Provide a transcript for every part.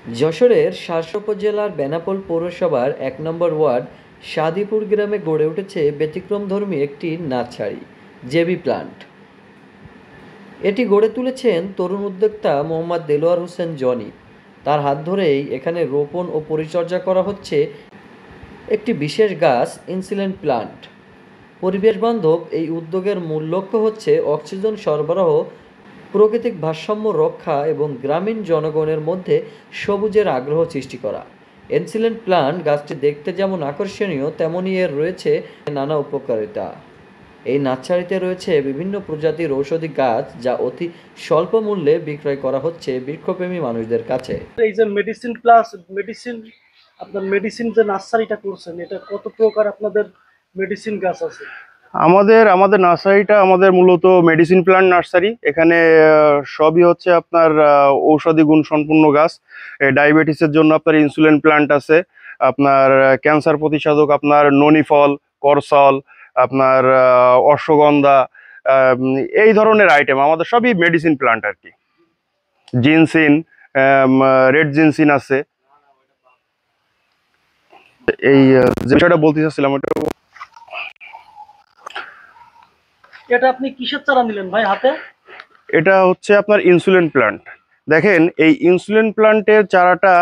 যশোরের শার্শা উপজেলার বেনাপোল পৌরসভার ১ নম্বর ওয়ার্ড সাদিপুর গ্রামে গড়ে উঠেছে ব্যতিক্রমধর্মী একটি নার্সারি, জেবি প্লান্ট। এটি গড়ে তুলেছেন তরুণ উদ্যোক্তা মোহাম্মদ দেলোয়ার হোসেন জনি। তার হাত ধরেই এখানে রোপণ ও পরিচর্যা করা হচ্ছে একটি বিশেষ গাছ, ইনসুলিন প্লান্ট। পরিবেশ বান্ধব এই উদ্যোগের মূল লক্ষ্য হচ্ছে অক্সিজেন সরবরাহ, প্রাকৃতিক ভারসাম্য রক্ষা এবং গ্রামীণ জনগণের মধ্যে সবুজের আগ্রহ সৃষ্টি করা। ইনসুলিন প্লান্ট গাছটি দেখতে যেমন আকর্ষণীয়, তেমনই এর রয়েছে নানা উপকারিতা। এই নার্সারিতে রয়েছে বিভিন্ন প্রজাতির ঔষধি গাছ, যা অতি স্বল্প মূল্যে বিক্রয় করা হচ্ছে বৃক্ষপ্রেমী মানুষদের কাছে। এই যে মেডিসিন প্লাস মেডিসিন, আপনার মেডিসিন যে নার্সারিটা করছেন, এটা কত প্রকার আপনাদের মেডিসিন গাছ আছে? আমাদের নার্সারিটা আমাদের মূলত মেডিসিন প্লান্ট নার্সারি। এখানে সবই হচ্ছে আপনার ঔষধি গুণ সম্পন্ন গাছ। ডায়াবেটিসের জন্য আপনার ইনসুলিন প্লান্ট আছে, আপনার ক্যান্সার প্রতিষেধক আপনার ননিফল, করসল, আপনার অশ্বগন্ধা, এই ধরনের আইটেম আমাদের সবই মেডিসিন প্লান্ট আর কি। জিনসিন, রেড জিনসিন আছে। এই যে বিষয়টা বলতে চাচ্ছিলাম, এটা আপনি কিসের চারা নিলেন ভাই হাতে? এটা হচ্ছে আপনার ইনসুলিন প্লান্ট। দেখেন, এই ইনসুলিন প্লান্টের চারাটা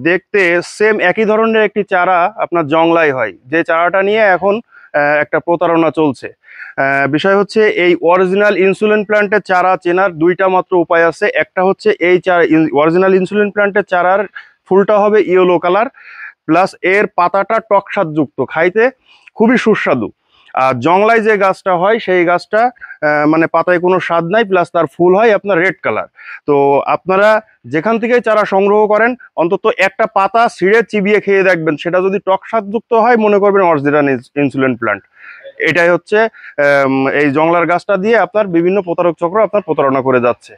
দেখতে সেম একই ধরনের একটি চারা আপনার জংলাই হয়, যে চারাটা নিয়ে এখন একটা প্রতারণা চলছে। বিষয় হচ্ছে, এই অরিজিনাল ইনসুলিন প্লান্টের চারা চেনার দুইটা মাত্র উপায় আছে। একটা হচ্ছে এই অরিজিনাল ইনসুলিন প্লান্টের চারার ফুলটা হবে ইয়েলো কালার, প্লাস এর পাতাটা টক স্বাদযুক্ত, খাইতে খুবই সুস্বাদু। আর জংলায় যে গাছটা হয় সেই গাছটা মানে পাতায় কোনো স্বাদ নাই, প্লাস তার ফুল হয় আপনার রেড কালার। তো আপনারা যেখান থেকে চারা সংগ্রহ করেন, অন্তত একটা পাতা ছিঁড়ে চিবিয়ে খেয়ে দেখবেন, সেটা যদি টক স্বাদযুক্ত হয় মনে করবেন অরিজিনাল ইনসুলিন প্লান্ট। এটাই হচ্ছে এই জংলার গাছটা দিয়ে আপনার বিভিন্ন প্রতারক চক্র আপনার প্রতারণা করে যাচ্ছে।